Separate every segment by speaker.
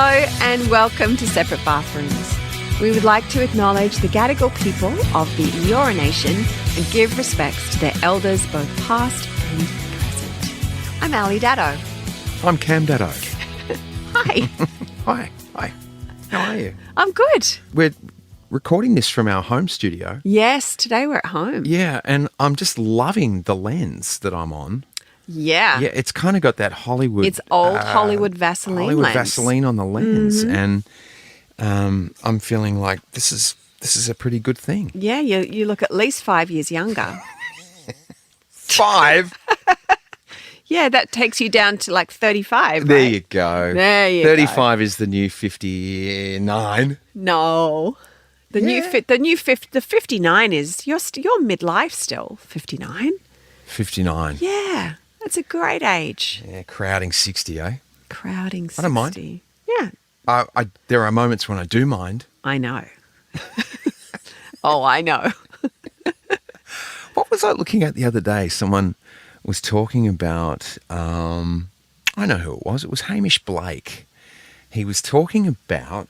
Speaker 1: Hello and welcome to Separate Bathrooms. We would like to acknowledge the Gadigal people of the Eora Nation and give respects to their elders both past and present. I'm Ali Daddo.
Speaker 2: I'm Cam Daddo.
Speaker 1: Hi.
Speaker 2: Hi. How are you?
Speaker 1: I'm good.
Speaker 2: We're recording this from our home studio.
Speaker 1: Yes, today we're at home.
Speaker 2: Yeah, and I'm just loving the lens that I'm on.
Speaker 1: Yeah.
Speaker 2: Yeah, it's kind of got that Hollywood...
Speaker 1: It's old Hollywood Vaseline
Speaker 2: Hollywood
Speaker 1: lens.
Speaker 2: Vaseline on the lens. Mm-hmm. And I'm feeling like this is a pretty good thing.
Speaker 1: Yeah, you look at least 5 years younger.
Speaker 2: 5?
Speaker 1: Yeah, that takes you down to like 35,
Speaker 2: There
Speaker 1: right?
Speaker 2: you go.
Speaker 1: There you
Speaker 2: 35
Speaker 1: go.
Speaker 2: is the new 59.
Speaker 1: No. The 59 is, you're midlife still, 59.
Speaker 2: 59.
Speaker 1: Yeah, that's a great age.
Speaker 2: Yeah, crowding 60, eh?
Speaker 1: Crowding 60.
Speaker 2: I don't mind.
Speaker 1: Yeah.
Speaker 2: There are moments when I do mind.
Speaker 1: I know. Oh, I know.
Speaker 2: What was I looking at the other day? Someone was talking about, I know who it was. It was Hamish Blake. He was talking about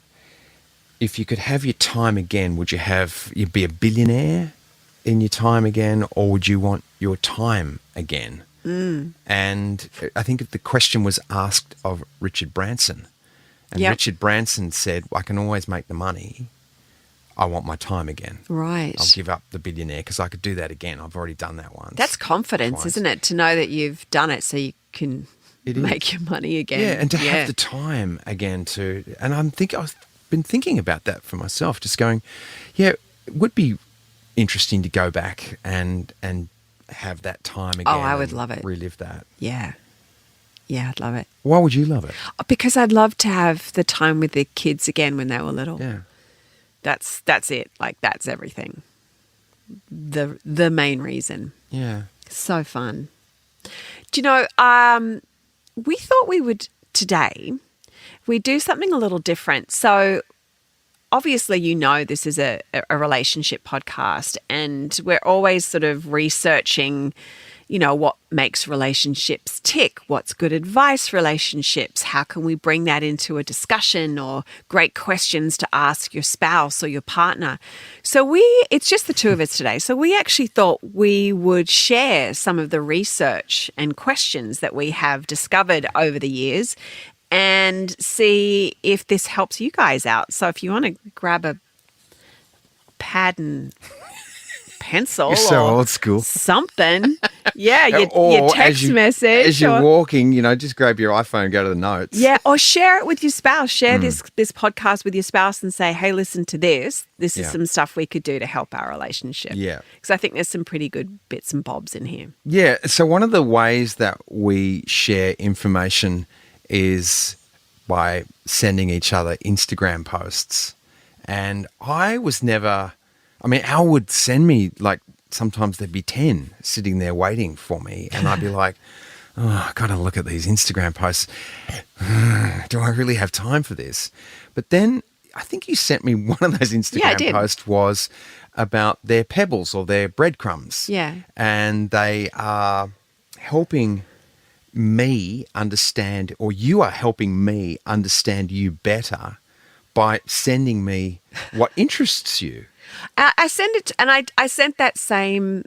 Speaker 2: if you could have your time again, would you'd be a billionaire in your time again, or would you want your time again? Mm. And I think the question was asked of Richard Branson. And
Speaker 1: Yep.
Speaker 2: Richard Branson said, I can always make the money. I want my time again.
Speaker 1: Right.
Speaker 2: I'll give up the billionaire because I could do that again. I've already done that once.
Speaker 1: That's confidence,
Speaker 2: twice.
Speaker 1: Isn't it? To know that you've done it so you can make your money again.
Speaker 2: Yeah, and to have the time again and I've been thinking about that for myself, just going, yeah, it would be interesting to go back and have that time again.
Speaker 1: Oh, I would love it.
Speaker 2: Relive that.
Speaker 1: Yeah. Yeah, I'd love it.
Speaker 2: Why would you love it?
Speaker 1: Because I'd love to have the time with the kids again when they were little.
Speaker 2: Yeah.
Speaker 1: That's it. Like, that's everything. The main reason.
Speaker 2: Yeah.
Speaker 1: So fun. Do you know, we thought we would today, we do something a little different. So obviously, this is a relationship podcast, and we're always sort of researching, what makes relationships tick, what's good advice for relationships, how can we bring that into a discussion, or great questions to ask your spouse or your partner. So it's just the two of us today. So we actually thought we would share some of the research and questions that we have discovered over the years and see if this helps you guys out. So if you want to grab a pad and pencil
Speaker 2: You're so
Speaker 1: or
Speaker 2: old school.
Speaker 1: something. Yeah, your text message.
Speaker 2: As you're walking, just grab your iPhone and go to the notes.
Speaker 1: Yeah, or share it with your spouse. Share this podcast with your spouse and say, hey, listen to this. This is some stuff we could do to help our relationship.
Speaker 2: Yeah.
Speaker 1: Because I think there's some pretty good bits and bobs in here.
Speaker 2: Yeah, so one of the ways that we share information is by sending each other Instagram posts. And Al would send me, like, sometimes there'd be 10 sitting there waiting for me. And I'd be like, oh, I've got to look at these Instagram posts. Do I really have time for this? But then I think you sent me one of those Instagram posts was about their pebbles or their breadcrumbs.
Speaker 1: Yeah.
Speaker 2: And they are helping me understand, or you are helping me understand you better by sending me what interests you.
Speaker 1: I send it, and I sent that same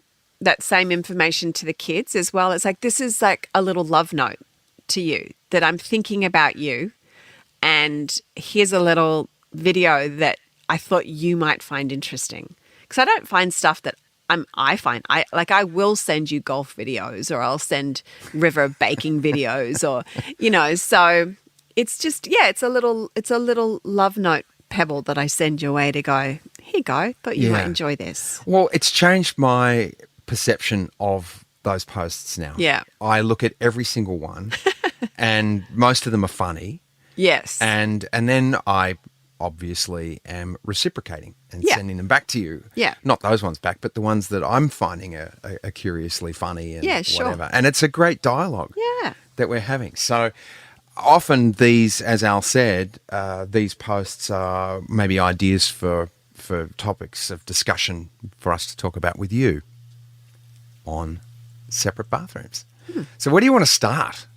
Speaker 1: information to the kids as well. It's like, this is like a little love note to you that I'm thinking about you, and here's a little video that I thought you might find interesting. Because I don't find stuff that I will send you golf videos, or I'll send river baking videos, or so it's just it's a little love note pebble that I send your way to go, here you go, thought you might enjoy this.
Speaker 2: Well, it's changed my perception of those posts now.
Speaker 1: Yeah.
Speaker 2: I look at every single one and most of them are funny.
Speaker 1: Yes.
Speaker 2: And then I obviously am reciprocating and sending them back to you.
Speaker 1: Yeah.
Speaker 2: Not those ones back, but the ones that I'm finding are curiously funny and
Speaker 1: sure.
Speaker 2: whatever. And it's a great dialogue
Speaker 1: Yeah.
Speaker 2: that we're having. So often these, as Al said, these posts are maybe ideas for topics of discussion for us to talk about with you on Separate Bathrooms. So where do you want to start?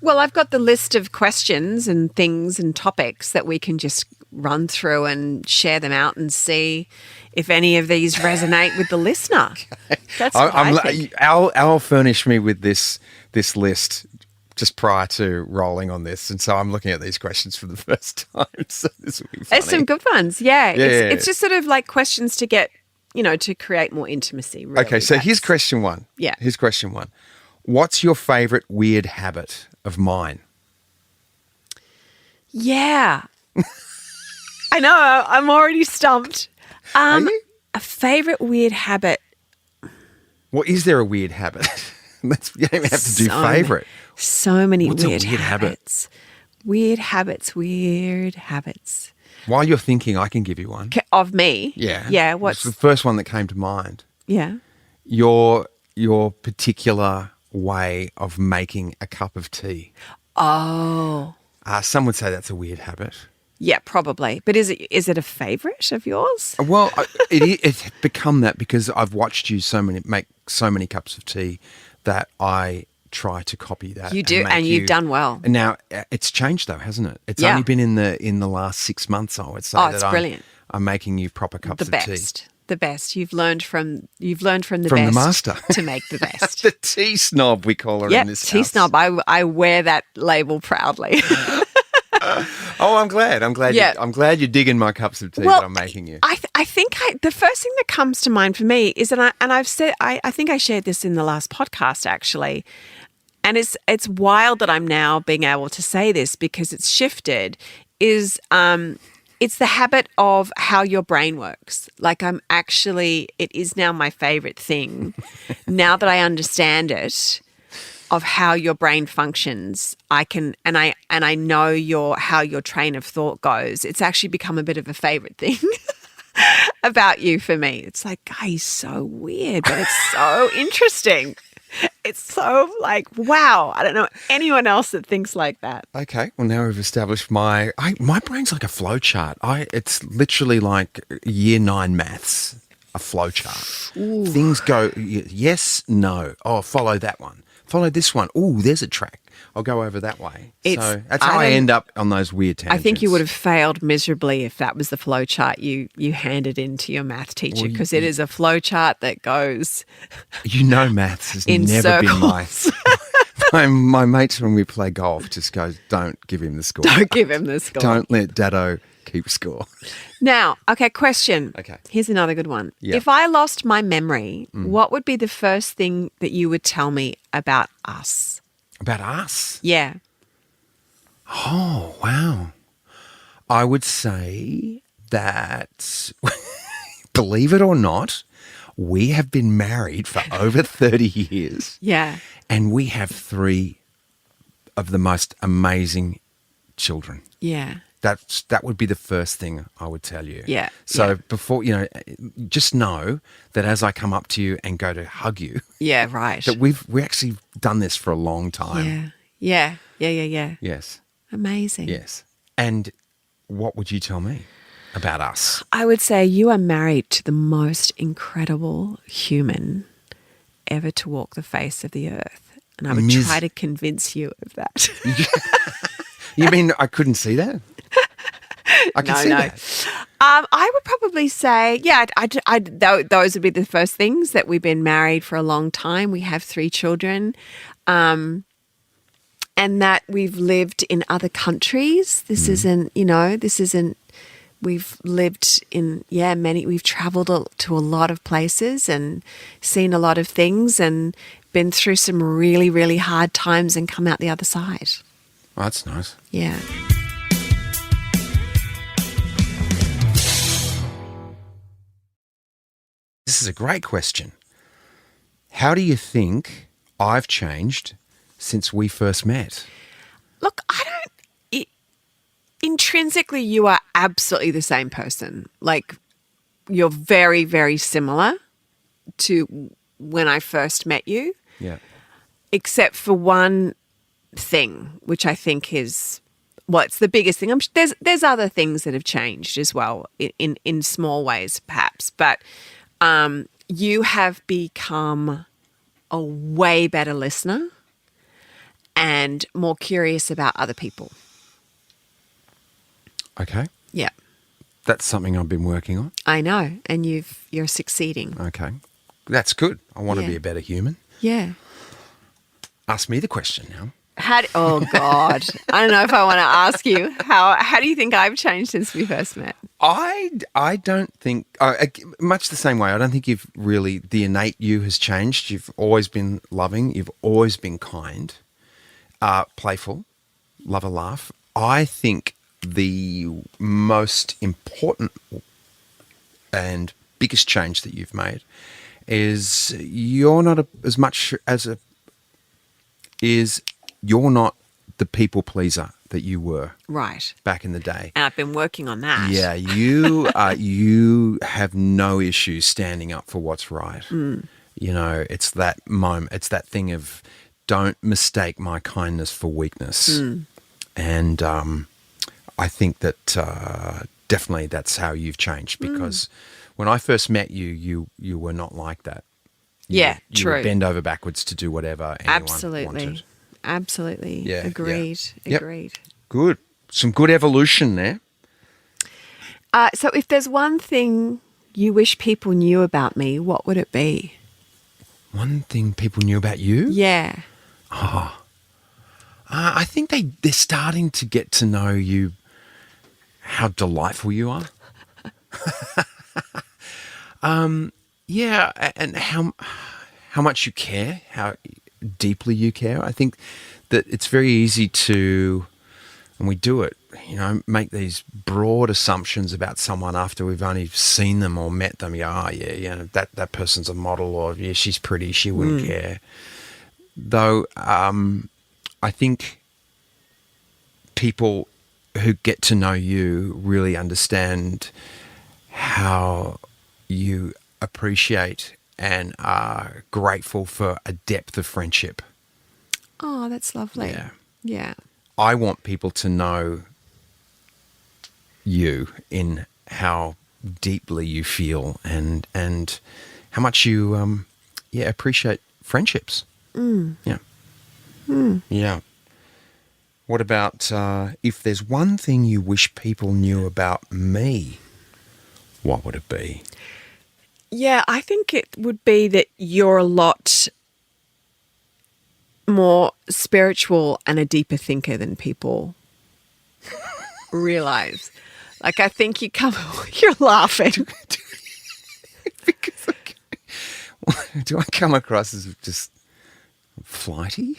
Speaker 1: Well, I've got the list of questions and things and topics that we can just run through and share them out and see if any of these resonate with the listener. That's what I think.
Speaker 2: Al furnished me with this list just prior to rolling on this, and so I'm looking at these questions for the first time. So this will be funny.
Speaker 1: There's some good ones, yeah.
Speaker 2: Yeah.
Speaker 1: It's just sort of like questions to get, to create more intimacy. Really.
Speaker 2: Okay, so here's question one.
Speaker 1: Yeah.
Speaker 2: Here's question one. What's your favourite weird habit of mine?
Speaker 1: Yeah. I know, I'm already stumped.
Speaker 2: Are you?
Speaker 1: A favourite weird habit.
Speaker 2: Well, is there a weird habit? You don't even have to do favourite.
Speaker 1: So many
Speaker 2: What's
Speaker 1: weird
Speaker 2: a weird
Speaker 1: habits. Weird habits.
Speaker 2: While you're thinking, I can give you one.
Speaker 1: Of me?
Speaker 2: Yeah.
Speaker 1: Yeah,
Speaker 2: It's
Speaker 1: what's...
Speaker 2: the first one that came to mind.
Speaker 1: Yeah.
Speaker 2: Your particular way of making a cup of tea.
Speaker 1: Oh.
Speaker 2: Some would say that's a weird habit.
Speaker 1: Yeah, probably. But is it a favourite of yours?
Speaker 2: Well, it's become that because I've watched you make so many cups of tea that I try to copy that.
Speaker 1: You do, and you've done well.
Speaker 2: And now it's changed though, hasn't it? It's
Speaker 1: Yeah.
Speaker 2: only been in the last 6 months, I would say.
Speaker 1: Oh, it's brilliant.
Speaker 2: I'm making you proper cups of tea.
Speaker 1: The best. You've learned from the
Speaker 2: From
Speaker 1: best
Speaker 2: the master.
Speaker 1: to make the best.
Speaker 2: The tea snob, we call her in this
Speaker 1: tea
Speaker 2: house.
Speaker 1: snob. I wear that label proudly.
Speaker 2: Oh, I'm glad.
Speaker 1: Yeah.
Speaker 2: I'm glad you're digging my cups of tea that I'm making you.
Speaker 1: I think the first thing that comes to mind for me is, I've said, I think I shared this in the last podcast actually, and it's wild that I'm now being able to say this because it's shifted. Is it's the habit of how your brain works. Like it is now my favorite thing now that I understand it. Of how your brain functions, I know how your train of thought goes. It's actually become a bit of a favorite thing about you for me. It's like, God, he's so weird, but it's so interesting. It's so like, wow. I don't know anyone else that thinks like that.
Speaker 2: Okay, well now we've established my brain's like a flow chart. It's literally like year 9 maths, a flow chart. Ooh. Things go yes, no. Oh, follow that one. Follow this one. Oh, there's a track. I'll go over that way. So that's how I end up on those weird tangents.
Speaker 1: I think you would have failed miserably if that was the flow chart you handed in to your math teacher, because it is a flow chart that goes.
Speaker 2: Maths has
Speaker 1: in
Speaker 2: never
Speaker 1: circles.
Speaker 2: been my mates when we play golf just goes, don't give him the score.
Speaker 1: Don't give him the score.
Speaker 2: Don't let Dado keep score.
Speaker 1: Now, okay, question.
Speaker 2: Okay.
Speaker 1: Here's another good one.
Speaker 2: Yeah.
Speaker 1: If I lost my memory, what would be the first thing that you would tell me about us?
Speaker 2: About us?
Speaker 1: Yeah.
Speaker 2: Oh, wow. I would say that, believe it or not, we have been married for over 30 years.
Speaker 1: Yeah.
Speaker 2: And we have 3 of the most amazing children.
Speaker 1: Yeah.
Speaker 2: That would be the first thing I would tell you.
Speaker 1: Yeah.
Speaker 2: So before, just know that as I come up to you and go to hug you,
Speaker 1: Yeah, right.
Speaker 2: that we actually done this for a long time.
Speaker 1: Yeah.
Speaker 2: Yes.
Speaker 1: Amazing.
Speaker 2: Yes. And what would you tell me about us?
Speaker 1: I would say you are married to the most incredible human ever to walk the face of the earth. And I would try to convince you of that.
Speaker 2: You mean I couldn't see that? I can see that.
Speaker 1: I would probably say, those would be the first things, that we've been married for a long time. We have 3 children, and that we've lived in other countries. This isn't, we've lived in, we've traveled to a lot of places and seen a lot of things and been through some really, really hard times and come out the other side.
Speaker 2: Oh, that's nice.
Speaker 1: Yeah.
Speaker 2: This is a great question. How do you think I've changed since we first met?
Speaker 1: Look, intrinsically, you are absolutely the same person. Like, you're very, very similar to when I first met you.
Speaker 2: Yeah.
Speaker 1: Except for one thing, which I think is, it's the biggest thing. There's other things that have changed as well in small ways, perhaps. But you have become a way better listener, and more curious about other people.
Speaker 2: Okay.
Speaker 1: Yeah,
Speaker 2: That's something I've been working on.
Speaker 1: I know. And you're succeeding.
Speaker 2: Okay. That's good. I want to
Speaker 1: Yeah.
Speaker 2: be a better human.
Speaker 1: Yeah.
Speaker 2: Ask me the question now.
Speaker 1: Oh God, I don't know if I want to ask you how do you think I've changed since we first met?
Speaker 2: I don't think, much the same way, I don't think you've really, the innate you has changed. You've always been loving. You've always been kind, playful, love a laugh. I think the most important and biggest change that you've made is you're not as much as you're not the people pleaser that you were
Speaker 1: Right.
Speaker 2: back in the day.
Speaker 1: And I've been working on that.
Speaker 2: Yeah, you have no issue standing up for what's right. You know, it's that moment. It's that thing of don't mistake my kindness for weakness. And I think that definitely that's how you've changed, because when I first met you, you were not like that.
Speaker 1: Yeah,
Speaker 2: You
Speaker 1: true.
Speaker 2: would bend over backwards to do whatever anyone
Speaker 1: Absolutely.
Speaker 2: wanted.
Speaker 1: Absolutely.
Speaker 2: Yeah, yeah.
Speaker 1: Agreed.
Speaker 2: Yep.
Speaker 1: Agreed.
Speaker 2: Good. Some good evolution there.
Speaker 1: So if there's one thing you wish people knew about me, what would it be?
Speaker 2: One thing people knew about you?
Speaker 1: Yeah.
Speaker 2: I think they're starting to get to know you, how delightful you are. Yeah, and how much you care, how deeply you care. I think that it's very easy to, and we do it, make these broad assumptions about someone after we've only seen them or met them. That person's a model, or yeah, she's pretty, she wouldn't care. Though I think people who get to know you really understand how you appreciate and are grateful for a depth of friendship.
Speaker 1: Oh, that's lovely.
Speaker 2: Yeah.
Speaker 1: Yeah.
Speaker 2: I want people to know you in how deeply you feel and how much you appreciate friendships. Yeah. Yeah. What about if there's one thing you wish people knew about me, what would it be?
Speaker 1: Yeah, I think it would be that you're a lot more spiritual and a deeper thinker than people realize. Like, I think you're laughing.
Speaker 2: Because do I come across as just flighty?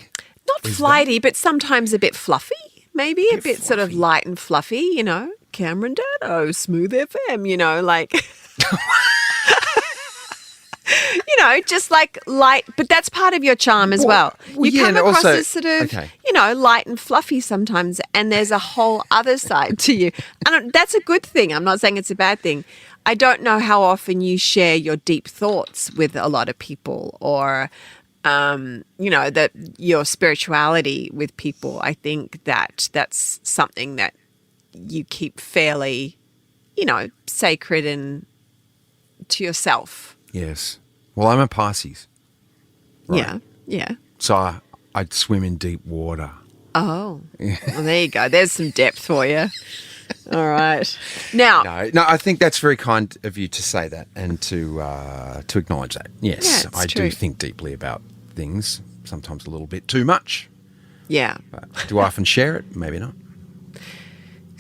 Speaker 1: Not flighty, but sometimes a bit fluffy, maybe. A bit sort of
Speaker 2: fluffy.
Speaker 1: light and fluffy, Cameron Dado, Smooth FM, like... just like light, but that's part of your charm as well. You
Speaker 2: yeah,
Speaker 1: come
Speaker 2: and
Speaker 1: across
Speaker 2: also-
Speaker 1: as sort of,
Speaker 2: okay.
Speaker 1: light and fluffy sometimes, and there's a whole other side to you. And that's a good thing. I'm not saying it's a bad thing. I don't know how often you share your deep thoughts with a lot of people, or, your spirituality with people. I think that's something that you keep fairly, sacred and to yourself.
Speaker 2: Yes. Well, I'm a Pisces. Right.
Speaker 1: Yeah. Yeah.
Speaker 2: So I'd swim in deep water.
Speaker 1: Oh, well, there you go. There's some depth for you. All right. Now,
Speaker 2: No, I think that's very kind of you to say that and to acknowledge that. Yes,
Speaker 1: Yeah, it's
Speaker 2: I
Speaker 1: true.
Speaker 2: do think deeply about things, sometimes a little bit too much.
Speaker 1: yeah,
Speaker 2: But do I often share it? Maybe not.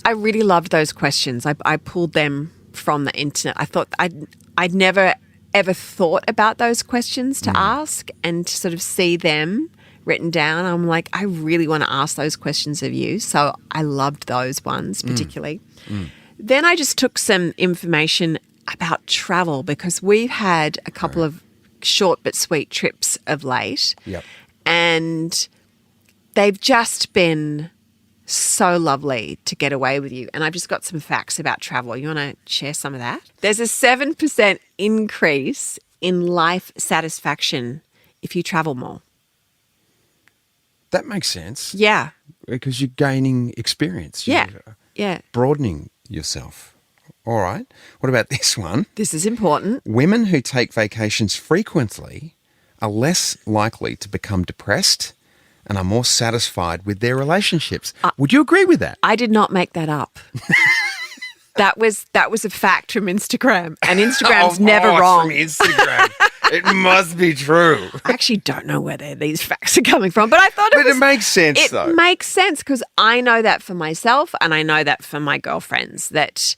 Speaker 1: I really loved those questions. I pulled them from the internet. I thought I'd never ever thought about those questions to ask, and to sort of see them written down. I'm like, I really want to ask those questions of you. So I loved those ones particularly. Then I just took some information about travel, because we've had a couple of short but sweet trips of late.
Speaker 2: Yep.
Speaker 1: And they've just been so lovely to get away with you. And I've just got some facts about travel. You want to share some of that? There's a 7% increase in life satisfaction if you travel more.
Speaker 2: That makes sense.
Speaker 1: Yeah.
Speaker 2: Because you're gaining experience.
Speaker 1: Yeah.
Speaker 2: You're
Speaker 1: Yeah.
Speaker 2: broadening yourself. All right. What about this one?
Speaker 1: This is important.
Speaker 2: Women who take vacations frequently are less likely to become depressed and are more satisfied with their relationships. Would you agree with that?
Speaker 1: I did not make that up. That was a fact from Instagram, and Instagram's never wrong.
Speaker 2: From Instagram. It must be true.
Speaker 1: I actually don't know where these facts are coming from, but I thought
Speaker 2: it makes sense, though.
Speaker 1: It makes sense because I know that for myself, and I know that for my girlfriends, that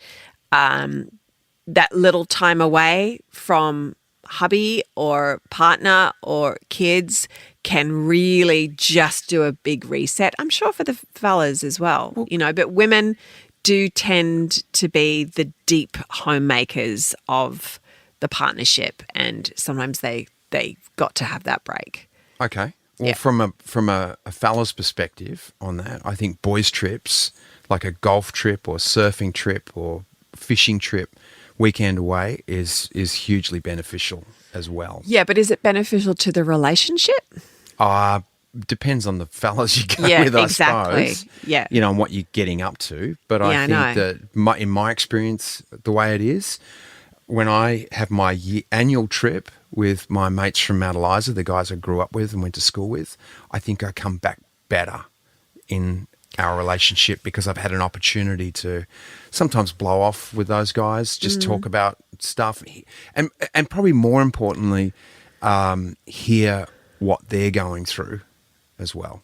Speaker 1: that little time away from hubby or partner or kids can really just do a big reset. I'm sure for the fellas as well, but women do tend to be the deep homemakers of the partnership, and sometimes they got to have that break.
Speaker 2: Okay. Well, from a fella's perspective on that, I think boys' trips, like a golf trip or surfing trip or fishing trip, weekend away is hugely beneficial as well.
Speaker 1: Yeah, but is it beneficial to the relationship?
Speaker 2: Depends on the fellas you go with, I suppose.
Speaker 1: Yeah.
Speaker 2: And what you're getting up to. But I think that in my experience, the way it is, when I have my annual trip with my mates from Mount Eliza, the guys I grew up with and went to school with, I think I come back better in our relationship because I've had an opportunity to sometimes blow off with those guys, just talk about stuff, and probably more importantly, hear what they're going through as well.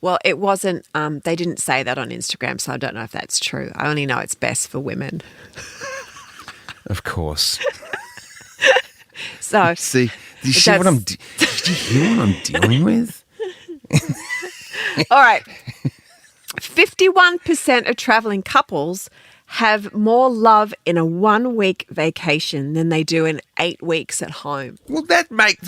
Speaker 1: Well, it wasn't, they didn't say that on Instagram, so I don't know if that's true. I only know it's best for women.
Speaker 2: Of course.
Speaker 1: So
Speaker 2: see, do you see what I'm? Did you hear what I'm dealing with?
Speaker 1: All right. 51% of traveling couples have more love in a 1-week vacation than they do in 8 weeks at home.
Speaker 2: Well,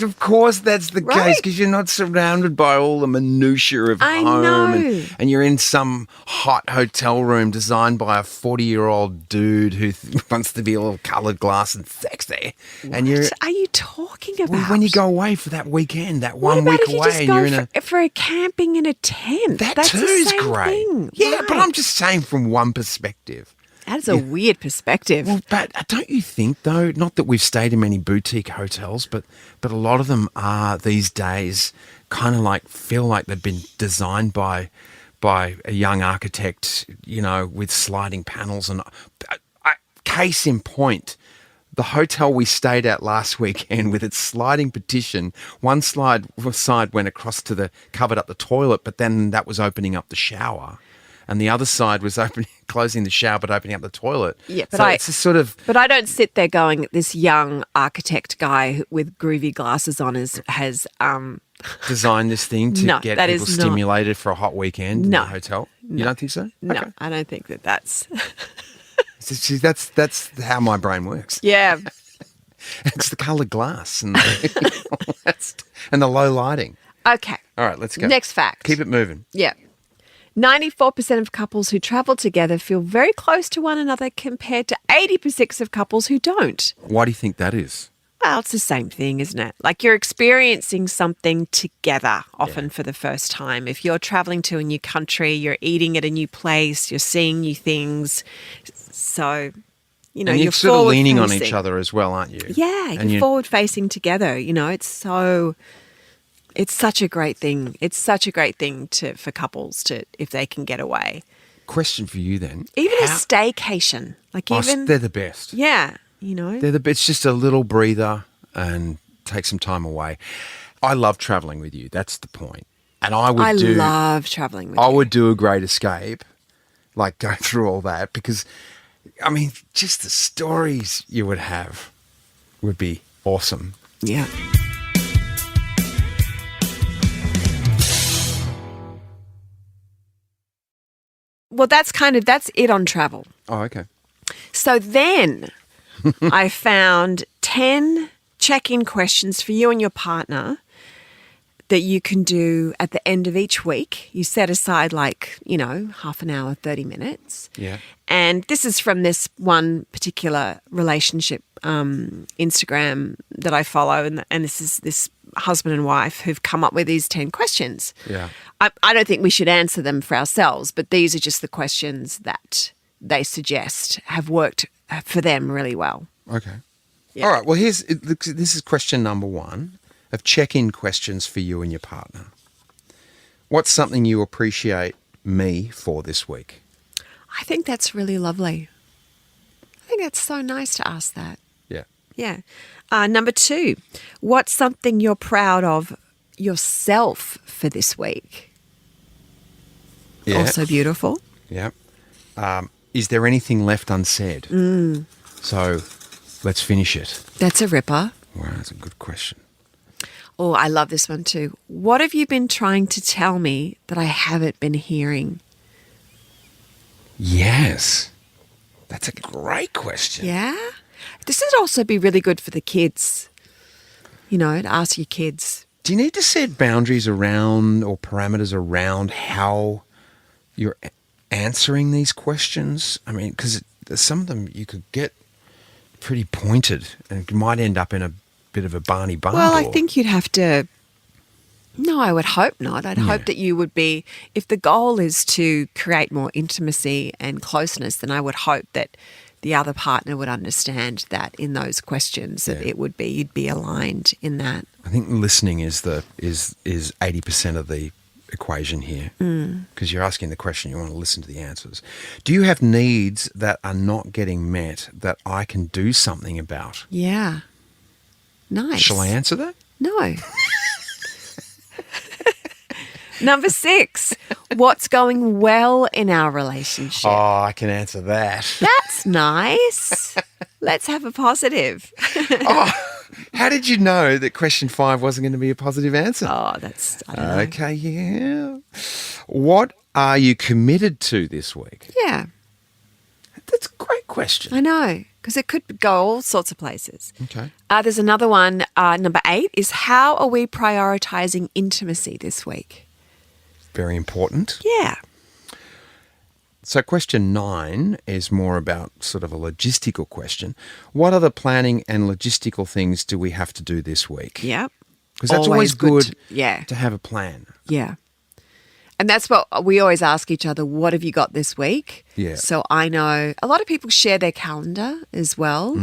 Speaker 2: of course that's the case because you're not surrounded by all the minutiae of home. And you're in some hot hotel room designed by a 40-year-old dude who wants to be all coloured glass and sexy.
Speaker 1: What are you talking about?
Speaker 2: Well, when you go away for that weekend, that 1 week away, and you're
Speaker 1: for a camping in a tent.
Speaker 2: That's too is great.
Speaker 1: Thing.
Speaker 2: Yeah,
Speaker 1: right.
Speaker 2: but I'm just saying from one perspective.
Speaker 1: That's a weird perspective.
Speaker 2: Well, but don't you think, though, not that we've stayed in many boutique hotels, but a lot of them are these days kind of feel like they've been designed by a young architect, with sliding panels. And case in point, the hotel we stayed at last weekend with its sliding partition, one side went across to covered up the toilet, but then that was opening up the shower. And the other side was closing the shower but opening up the toilet.
Speaker 1: Yeah, but
Speaker 2: so it's a sort of.
Speaker 1: But I don't sit there going, this young architect guy with groovy glasses on has
Speaker 2: designed this thing to get people stimulated for a hot weekend in the hotel. You don't think so?
Speaker 1: No,
Speaker 2: okay.
Speaker 1: I don't think that's.
Speaker 2: See, that's how my brain works.
Speaker 1: Yeah.
Speaker 2: It's the coloured glass and the low lighting.
Speaker 1: Okay.
Speaker 2: All right, let's go.
Speaker 1: Next fact.
Speaker 2: Keep it moving.
Speaker 1: Yeah. 94% of couples who travel together feel very close to one another compared to 80% of couples who don't.
Speaker 2: Why do you think that is?
Speaker 1: Well, it's the same thing, isn't it? Like you're experiencing something together often for the first time. If you're traveling to a new country, you're eating at a new place, you're seeing new things. So,
Speaker 2: and you're sort of leaning on each other as well, aren't you?
Speaker 1: Yeah, you're forward-facing together. It's such a great thing. It's such a great thing for couples if they can get away.
Speaker 2: Question for you then.
Speaker 1: Even a staycation.
Speaker 2: They're the best.
Speaker 1: Yeah,
Speaker 2: It's just a little breather and take some time away. I love travelling with you. That's the point. And I love travelling with you. I would do a great escape, go through all that because, just the stories you would have would be awesome.
Speaker 1: Yeah. Well, that's it on travel.
Speaker 2: Oh, okay.
Speaker 1: So then I found 10 check-in questions for you and your partner that you can do at the end of each week. You set aside half an hour, 30 minutes.
Speaker 2: Yeah.
Speaker 1: And this is from this one particular relationship Instagram that I follow. And this is this husband and wife who've come up with these 10 questions.
Speaker 2: Yeah.
Speaker 1: I don't think we should answer them for ourselves, but these are just the questions that they suggest have worked for them really well.
Speaker 2: Okay.
Speaker 1: Yeah.
Speaker 2: All right. Well, this is question number 1 of check-in questions for you and your partner. What's something you appreciate me for this week?
Speaker 1: I think that's really lovely. I think that's so nice to ask that.
Speaker 2: Yeah.
Speaker 1: Yeah. Number 2, what's something you're proud of yourself for this week?
Speaker 2: Yeah.
Speaker 1: Also beautiful.
Speaker 2: Yeah. Is there anything left unsaid? So let's finish it.
Speaker 1: That's a ripper.
Speaker 2: Wow, that's a good question.
Speaker 1: Oh, I love this one too. What have you been trying to tell me that I haven't been hearing?
Speaker 2: Yes. That's a great question.
Speaker 1: Yeah. This would also be really good for the kids, to ask your kids.
Speaker 2: Do you need to set boundaries around or parameters around how you're answering these questions? I mean, because some of them you could get pretty pointed and it might end up in a bit of a Barney bundle.
Speaker 1: Well, I think you'd have to. No, I would hope not. I'd hope that you would be, if the goal is to create more intimacy and closeness, then I would hope that the other partner would understand that in those questions that you'd be aligned in that.
Speaker 2: I think listening is 80% of the equation here, because you're asking the question, you want to listen to the answers. Do you have needs that are not getting met that I can do something about?
Speaker 1: Yeah. Nice.
Speaker 2: Shall I answer that?
Speaker 1: No. Number 6, what's going well in our relationship?
Speaker 2: Oh, I can answer that.
Speaker 1: That's nice. Let's have a positive.
Speaker 2: How did you know that question 5 wasn't going to be a positive answer?
Speaker 1: I don't know.
Speaker 2: Okay, yeah. What are you committed to this week?
Speaker 1: Yeah,
Speaker 2: That's a great question.
Speaker 1: I know, because it could go all sorts of places.
Speaker 2: Okay.
Speaker 1: There's another one, number 8, is how are we prioritizing intimacy this week?
Speaker 2: Very important.
Speaker 1: Yeah.
Speaker 2: So question 9 is more about sort of a logistical question. What other planning and logistical things do we have to do this week?
Speaker 1: Yeah.
Speaker 2: Because that's always good
Speaker 1: yeah.
Speaker 2: to have a plan.
Speaker 1: Yeah. And that's what we always ask each other, what have you got this week?
Speaker 2: Yeah.
Speaker 1: So I know a lot of people share their calendar as well,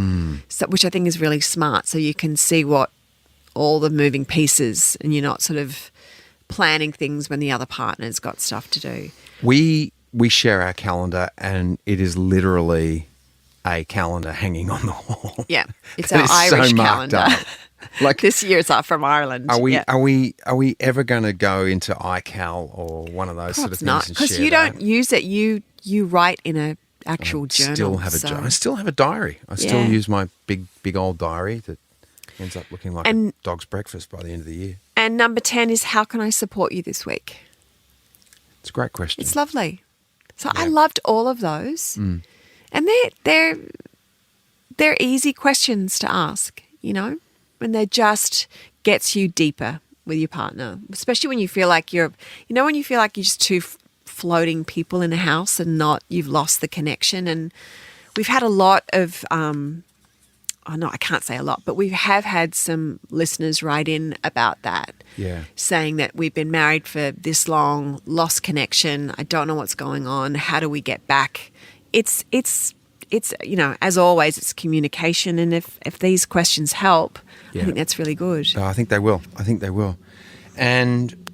Speaker 1: which I think is really smart. So you can see what all the moving pieces and you're not sort of planning things when the other partner's got stuff to do.
Speaker 2: We share our calendar and it is literally a calendar hanging on the wall.
Speaker 1: Yeah. It's
Speaker 2: That
Speaker 1: our
Speaker 2: is
Speaker 1: Irish
Speaker 2: so marked
Speaker 1: calendar.
Speaker 2: up. Like
Speaker 1: This year's from Ireland.
Speaker 2: Are we
Speaker 1: Yeah.
Speaker 2: are we ever going to go into iCal or one of those sort of
Speaker 1: Perhaps
Speaker 2: things
Speaker 1: not,
Speaker 2: and
Speaker 1: because
Speaker 2: share
Speaker 1: you
Speaker 2: that?
Speaker 1: don't use it. You write in a actual journal.
Speaker 2: I still have a diary. I still
Speaker 1: Yeah.
Speaker 2: use my big old diary that ends up looking like
Speaker 1: And-
Speaker 2: a dog's breakfast by the end of the year.
Speaker 1: And number 10 is how can I support you this week?
Speaker 2: It's a great question.
Speaker 1: It's lovely. So I
Speaker 2: Yeah.
Speaker 1: loved all of those, and they're easy questions to ask, and they just gets you deeper with your partner, especially when you feel like you're just two floating people in a house and you've lost the connection. And we've had a lot of, I can't say a lot, but we have had some listeners write in about that.
Speaker 2: Yeah.
Speaker 1: Saying that we've been married for this long, lost connection. I don't know what's going on. How do we get back? It's as always, it's communication. And if these questions help,
Speaker 2: Yeah.
Speaker 1: I think that's really good.
Speaker 2: I think they will. And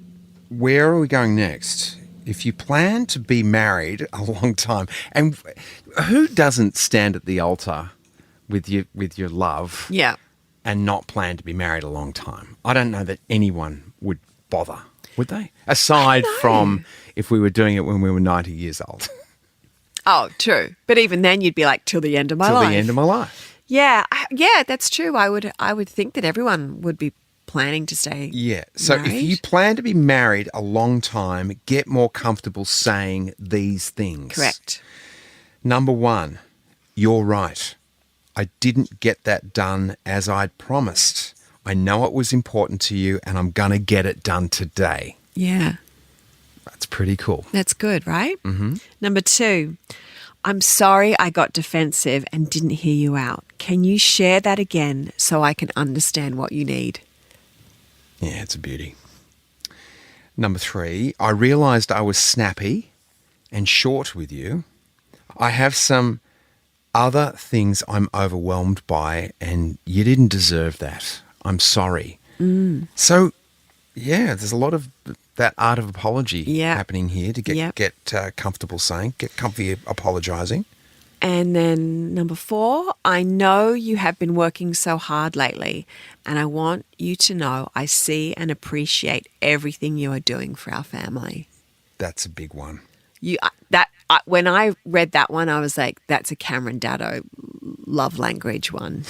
Speaker 2: where are we going next? If you plan to be married a long time, and who doesn't stand at the altar with your love?
Speaker 1: Yeah.
Speaker 2: And not plan to be married a long time. I don't know that anyone would bother, would they? Aside from if we were doing it when we were 90 years old.
Speaker 1: Oh, true. But even then you'd be like, till the end of my life.
Speaker 2: Till the end of my life.
Speaker 1: Yeah. Yeah, that's true. I would think that everyone would be planning to stay
Speaker 2: Yeah. So
Speaker 1: married.
Speaker 2: if you plan to be married a long time, get more comfortable saying these things.
Speaker 1: Correct.
Speaker 2: Number 1, you're right. I didn't get that done as I'd promised. I know it was important to you and I'm going to get it done today.
Speaker 1: Yeah.
Speaker 2: That's pretty cool.
Speaker 1: That's good, right? Mm-hmm. Number 2, I'm sorry I got defensive and didn't hear you out. Can you share that again so I can understand what you need?
Speaker 2: Yeah, it's a beauty. Number 3, I realised I was snappy and short with you. I have some other things I'm overwhelmed by and you didn't deserve that. I'm sorry. So yeah, there's a lot of that art of apology
Speaker 1: Yeah.
Speaker 2: happening here to get comfortable saying, get comfy apologising.
Speaker 1: And then number 4, I know you have been working so hard lately, and I want you to know I see and appreciate everything you are doing for our family.
Speaker 2: That's a big one.
Speaker 1: When I read that one, I was like, that's a Cameron Daddo love language one.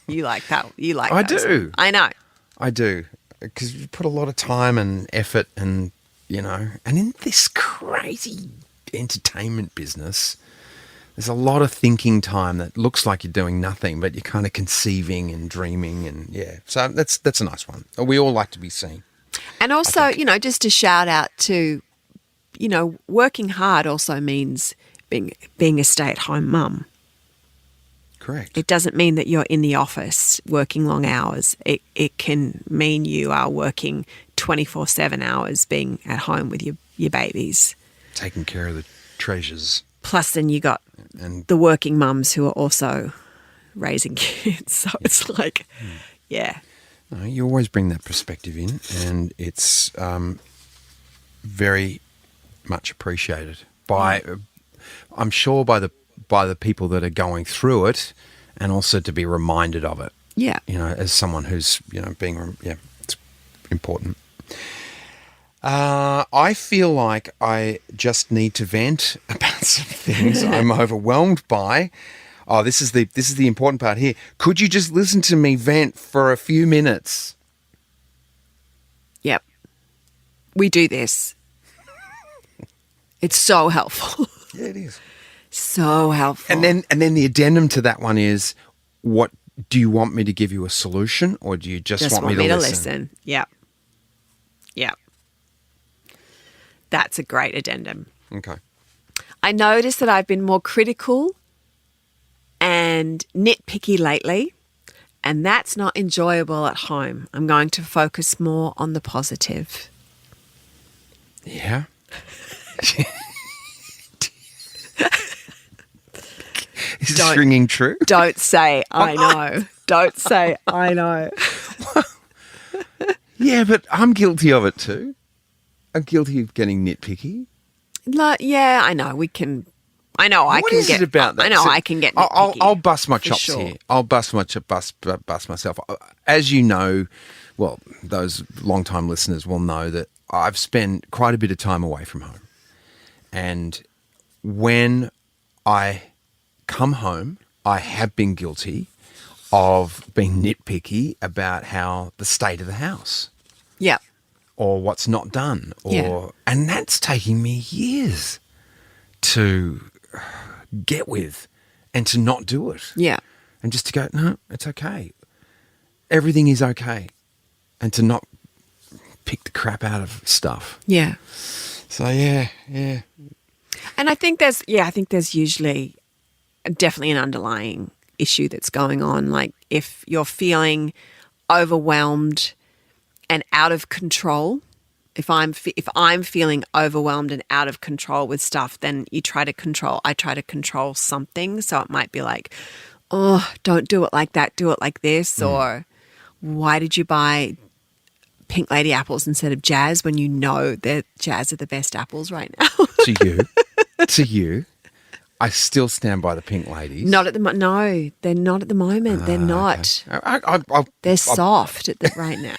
Speaker 1: You like that? You like?
Speaker 2: I
Speaker 1: those
Speaker 2: do.
Speaker 1: ones. I know.
Speaker 2: I do, because you put a lot of time and effort and, and in this crazy entertainment business, there's a lot of thinking time that looks like you're doing nothing, but you're kind of conceiving and dreaming and, yeah. So that's a nice one. We all like to be seen.
Speaker 1: And also, just a shout out to, working hard also means being a stay-at-home mum.
Speaker 2: Correct.
Speaker 1: It doesn't mean that you're in the office working long hours. It can mean you are working 24/7 hours being at home with your babies.
Speaker 2: Taking care of the treasures.
Speaker 1: Plus then you got
Speaker 2: And
Speaker 1: the working mums who are also raising kids. So it's like, yeah.
Speaker 2: no, you always bring that perspective in, and it's very much appreciated by, I'm sure, by the people that are going through it, and also to be reminded of it.
Speaker 1: Yeah.
Speaker 2: As someone who's it's important. I feel like I just need to vent about some things I'm overwhelmed by. Oh, this is the important part here. Could you just listen to me vent for a few minutes?
Speaker 1: Yep. We do this. It's so helpful.
Speaker 2: Yeah, it is.
Speaker 1: So helpful.
Speaker 2: And then the addendum to that one is, what do you want me to give you a solution, or do you just want me to listen?
Speaker 1: Yep. Yep. That's a great addendum.
Speaker 2: Okay.
Speaker 1: I notice that I've been more critical and nitpicky lately, and that's not enjoyable at home. I'm going to focus more on the positive.
Speaker 2: Yeah. Is this ringing true?
Speaker 1: Don't say I know. Don't say I know.
Speaker 2: Yeah, but I'm guilty of it too. I'm guilty of getting nitpicky.
Speaker 1: Yeah, I know. I can
Speaker 2: What is
Speaker 1: get.
Speaker 2: it about that?
Speaker 1: I know
Speaker 2: So,
Speaker 1: I can get nitpicky.
Speaker 2: I'll bust my chops
Speaker 1: sure.
Speaker 2: here. I'll bust myself. As you know, well, those long-time listeners will know that I've spent quite a bit of time away from home. And when I come home, I have been guilty of being nitpicky about how the state of the house.
Speaker 1: Yeah.
Speaker 2: Or what's not done, and that's taking me years to get with and to not do it.
Speaker 1: Yeah.
Speaker 2: And just to go, no, it's okay. Everything is okay. And to not pick the crap out of stuff.
Speaker 1: Yeah.
Speaker 2: So yeah.
Speaker 1: And I think there's usually definitely an underlying issue that's going on. Like if you're feeling overwhelmed and out of control, if I'm feeling overwhelmed and out of control with stuff, then I try to control something. So it might be like, oh, don't do it like that, do it like this. Or why did you buy Pink Lady apples instead of Jazz when you know that Jazz are the best apples right now?
Speaker 2: To you, I still stand by the Pink Ladies.
Speaker 1: No, they're not at the moment. They're not.
Speaker 2: Okay.
Speaker 1: They're soft right now.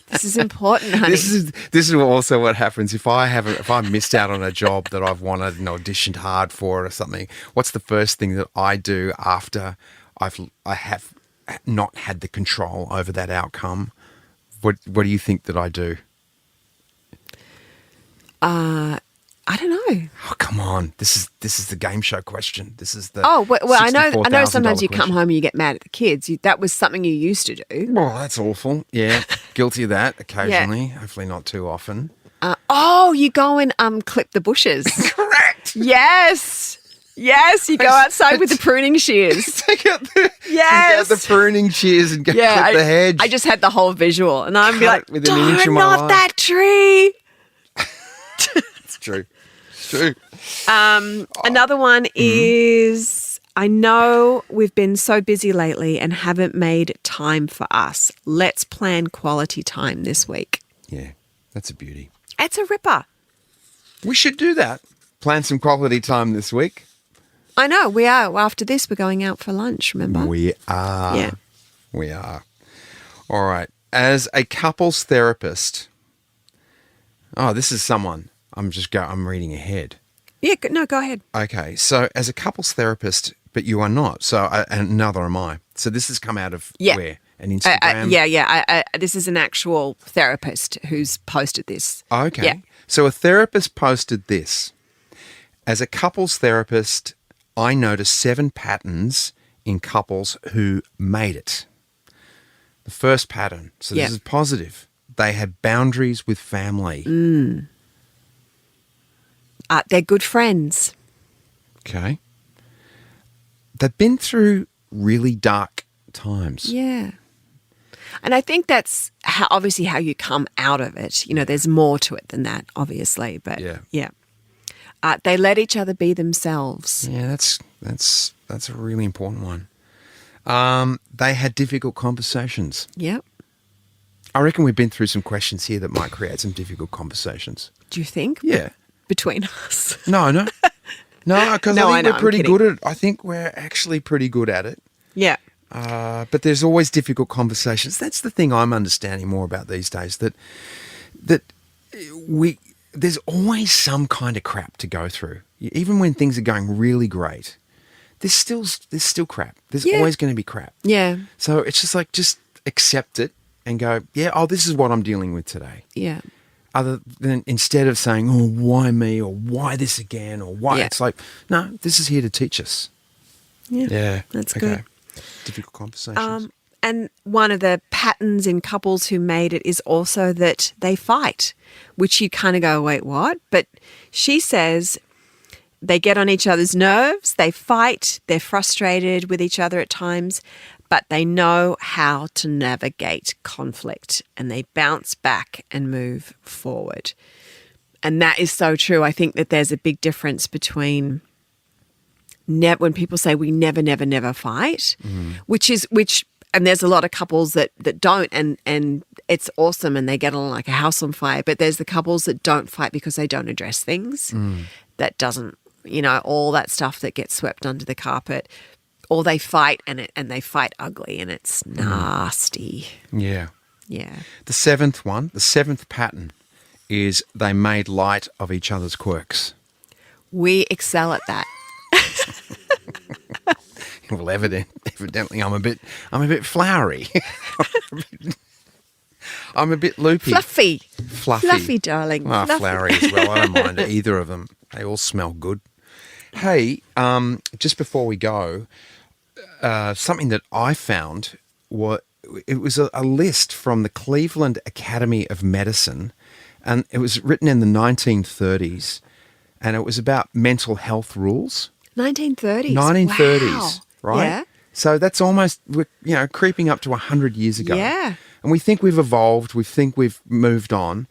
Speaker 1: This is important, honey.
Speaker 2: This is also what happens if I missed out on a job that I've wanted and auditioned hard for or something. What's the first thing that I do after I have not had the control over that outcome? What do you think that I do?
Speaker 1: I don't know.
Speaker 2: Oh, come on! This is the game show question. This is the
Speaker 1: I know. Sometimes you
Speaker 2: question.
Speaker 1: come home and you get mad at the kids. That was something you used to do.
Speaker 2: Oh, that's awful. Yeah, guilty of that occasionally. Hopefully not too often.
Speaker 1: You go and clip the bushes.
Speaker 2: Correct.
Speaker 1: Yes. You go outside with the pruning shears.
Speaker 2: Take out the pruning shears and go clip the hedge.
Speaker 1: I just had the whole visual, and I'm like,
Speaker 2: with an inch of my
Speaker 1: not
Speaker 2: life.
Speaker 1: that tree.
Speaker 2: It's true. It's true.
Speaker 1: Another one is I know we've been so busy lately and haven't made time for us. Let's plan quality time this week.
Speaker 2: Yeah, that's a beauty.
Speaker 1: It's a ripper.
Speaker 2: We should do that. Plan some quality time this week.
Speaker 1: I know, we are. After this, we're going out for lunch, remember?
Speaker 2: We are.
Speaker 1: Yeah.
Speaker 2: We are. All right. As a couples therapist, this is someone. I'm reading ahead.
Speaker 1: Yeah, no, go ahead.
Speaker 2: Okay. So as a couples therapist, but you are not. So, and neither am I. So this has come out of where? An Instagram?
Speaker 1: This is an actual therapist who's posted this.
Speaker 2: Okay.
Speaker 1: Yeah.
Speaker 2: So a therapist posted this. As a couples therapist, I noticed 7 patterns in couples who made it. The first pattern, so this is positive. They had boundaries with family.
Speaker 1: They're good friends.
Speaker 2: Okay. They've been through really dark times.
Speaker 1: Yeah. And I think that's obviously how you come out of it. You know, there's more to it than that, obviously. But yeah. They let each other be themselves.
Speaker 2: Yeah, that's a really important one. They had difficult conversations.
Speaker 1: Yep.
Speaker 2: I reckon we've been through some questions here that might create some difficult conversations.
Speaker 1: Do you think?
Speaker 2: Yeah.
Speaker 1: Between us?
Speaker 2: No, because
Speaker 1: No,
Speaker 2: I think
Speaker 1: I'm
Speaker 2: we're pretty
Speaker 1: kidding.
Speaker 2: good at it. I think we're actually pretty good at it.
Speaker 1: Yeah.
Speaker 2: But there's always difficult conversations. That's the thing I'm understanding more about these days, that there's always some kind of crap to go through. Even when things are going really great, there's still crap. There's always going to be crap.
Speaker 1: Yeah.
Speaker 2: So it's just like, just accept it and go, this is what I'm dealing with today.
Speaker 1: Yeah.
Speaker 2: Other than, instead of saying, oh, why me, or why this again, or why, it's like, no, this is here to teach us.
Speaker 1: Yeah.
Speaker 2: Yeah.
Speaker 1: That's
Speaker 2: okay.
Speaker 1: good.
Speaker 2: Difficult conversations.
Speaker 1: And one of the patterns in couples who made it is also that they fight, which you kind of go, wait, what? But she says they get on each other's nerves, they fight, they're frustrated with each other at times, but they know how to navigate conflict and they bounce back and move forward. And that is so true. I think that there's a big difference between when people say we never fight, and there's a lot of couples that don't, and it's awesome and they get on like a house on fire, but there's the couples that don't fight because they don't address things. That doesn't, all that stuff that gets swept under the carpet, or they fight and they fight ugly and it's nasty.
Speaker 2: Yeah.
Speaker 1: Yeah.
Speaker 2: The seventh pattern is they made light of each other's quirks.
Speaker 1: We excel at that.
Speaker 2: Well, evidently, I'm a bit flowery. I'm a bit loopy.
Speaker 1: Fluffy.
Speaker 2: Fluffy,
Speaker 1: darling.
Speaker 2: Oh,
Speaker 1: Fluffy.
Speaker 2: flowery as well. I don't mind either of them. They all smell good. Hey, just before we go, something that I found it was a list from the Cleveland Academy of Medicine, and it was written in the 1930s, and it was about mental health rules.
Speaker 1: 1930s.
Speaker 2: 1930s,
Speaker 1: Wow.
Speaker 2: right?
Speaker 1: Yeah.
Speaker 2: So that's almost, creeping up to 100 years ago.
Speaker 1: Yeah.
Speaker 2: And we think we've evolved, we think we've moved on,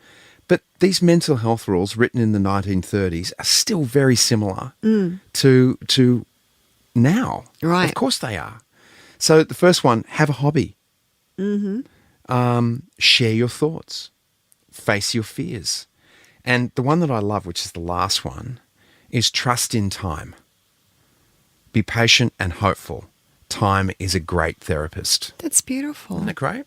Speaker 2: but these mental health rules written in the 1930s are still very similar to now.
Speaker 1: Right.
Speaker 2: Of course they are. So the first one, have a hobby. Share your thoughts. Face your fears. And the one that I love, which is the last one, is trust in time. Be patient and hopeful. Time is a great therapist.
Speaker 1: That's beautiful.
Speaker 2: Isn't it great?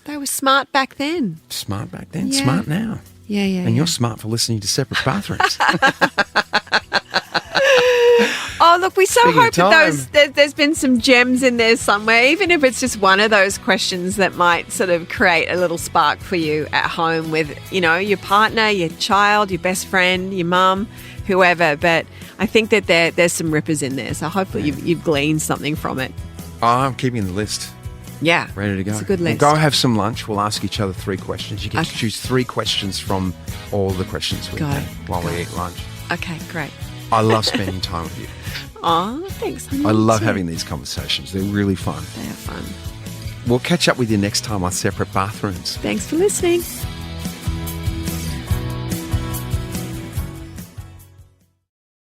Speaker 1: They were smart back then.
Speaker 2: Smart back then,
Speaker 1: Yeah.
Speaker 2: smart now.
Speaker 1: Yeah.
Speaker 2: And you're smart for listening to Separate Bathrooms.
Speaker 1: Oh, look, we so
Speaker 2: Speaking of
Speaker 1: hope that
Speaker 2: time.
Speaker 1: there's been some gems in there somewhere, even if it's just one of those questions that might sort of create a little spark for you at home with, your partner, your child, your best friend, your mum, whoever. But I think that there's some rippers in there. So hopefully you've gleaned something from it.
Speaker 2: Oh, I'm keeping the list.
Speaker 1: Yeah.
Speaker 2: Ready to go.
Speaker 1: It's a good list.
Speaker 2: We'll go have some lunch. We'll ask each other 3 questions. You get to
Speaker 1: Okay.
Speaker 2: choose 3 questions from all the questions we
Speaker 1: Got
Speaker 2: have
Speaker 1: it.
Speaker 2: while
Speaker 1: Got
Speaker 2: we
Speaker 1: it.
Speaker 2: eat lunch.
Speaker 1: Okay, great.
Speaker 2: I love spending time with you.
Speaker 1: Oh, thanks.
Speaker 2: I love having these conversations. They're really fun.
Speaker 1: They are fun.
Speaker 2: We'll catch up with you next time on Separate Bathrooms.
Speaker 1: Thanks for listening.